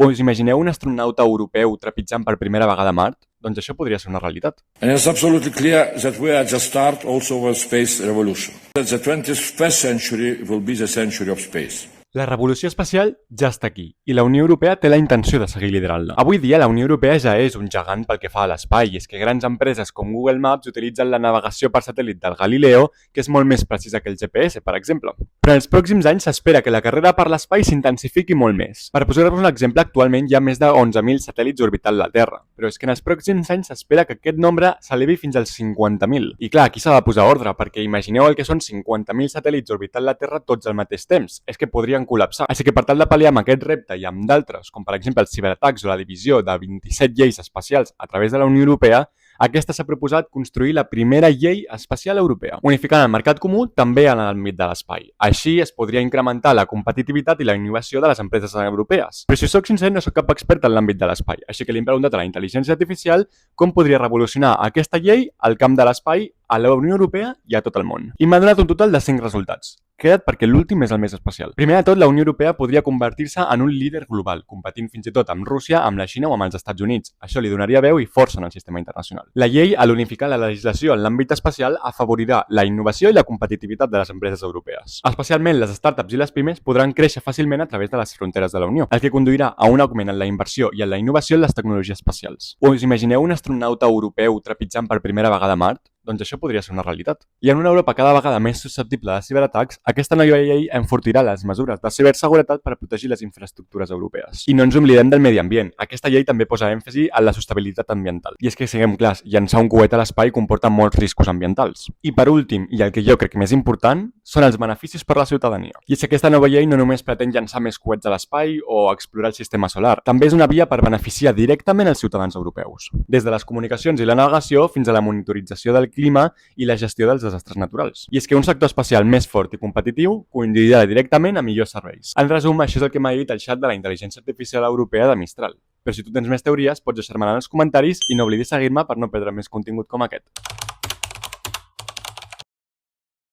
Us imagineu un astronauta europeu trepitjant per primera vegada Mart? Doncs això podria ser una realitat. And it's absolutely clear that we are just start also of a space revolution. That the 21st century will be the century of space. La revolució espacial ja està aquí i la Unió Europea té la intenció de seguir liderant-la. Avui dia la Unió Europea ja és un gegant pel que fa a l'espai i és que grans empreses com Google Maps utilitzen la navegació per satèl·lit del Galileo, que és molt més precisa que el GPS, per exemple. Però en els pròxims anys s'espera que la carrera per l'espai s'intensifiqui molt més. Per posar-vos un exemple, actualment hi ha més de 11.000 satèl·lits orbitant la Terra, però és que en els pròxims anys s'espera que aquest nombre s'elevi fins als 50.000. I clar, aquí s'ha de posar ordre, perquè imagineu el que són 50.000 satèl·lits orbitant la Terra tots al mateix temps. És que podrien col·lapsar. Així que per tal de pal·liar amb aquest repte i amb d'altres, com per exemple els ciberatacs o la divisió de 27 lleis espacials a través de la Unió Europea, aquesta s'ha proposat construir la primera llei espacial europea, unificant el mercat comú també en l'àmbit de l'espai. Així es podria incrementar la competitivitat i la innovació de les empreses europees. Però si soc sincer, no soc cap expert en l'àmbit de l'espai, així que li hem preguntat a la intel·ligència artificial com podria revolucionar aquesta llei al camp de l'espai a la Unió Europea i a tot el món. I m'ha donat un total de 5 resultats. Queda't perquè l'últim és el més especial. Primer de tot, la Unió Europea podria convertir-se en un líder global, competint fins i tot amb Rússia, amb la Xina o amb els Estats Units. Això li donaria veu i força en el sistema internacional. La llei, a l'unificar la legislació en l'àmbit espacial, afavorirà la innovació i la competitivitat de les empreses europees. Especialment les startups i les pimes podran créixer fàcilment a través de les fronteres de la Unió, el que conduirà a un augment en la inversió i en la innovació en les tecnologies espacials. Us imagineu un astronauta europeu trepitjant per primera vegada Mart? Doncs això podria ser una realitat. I en una Europa cada vegada més susceptible de ciberatacs, aquesta nova llei enfortirà les mesures de ciberseguretat per protegir les infraestructures europees. I no ens oblidem del medi ambient. Aquesta llei també posa èmfasi en la sostenibilitat ambiental. I és que, siguem clars, llançar un coet a l'espai comporta molts riscos ambientals. I per últim, i el que jo crec més important, són els beneficis per a la ciutadania. I és que aquesta nova llei no només pretén llançar més coets a l'espai o explorar el sistema solar, també és una via per beneficiar directament els ciutadans europeus. Des de les comunicacions i la navegació fins a la monitorització del clima i la gestió dels desastres naturals. I és que un sector espacial més fort i competitiu conduirà directament a millors serveis. En resum, això és el que m'ha dit el xat de la intel·ligència artificial europea de Mistral. Però si tu tens més teories, pots deixar-me en els comentaris i no oblidis seguir-me per no perdre més contingut com aquest.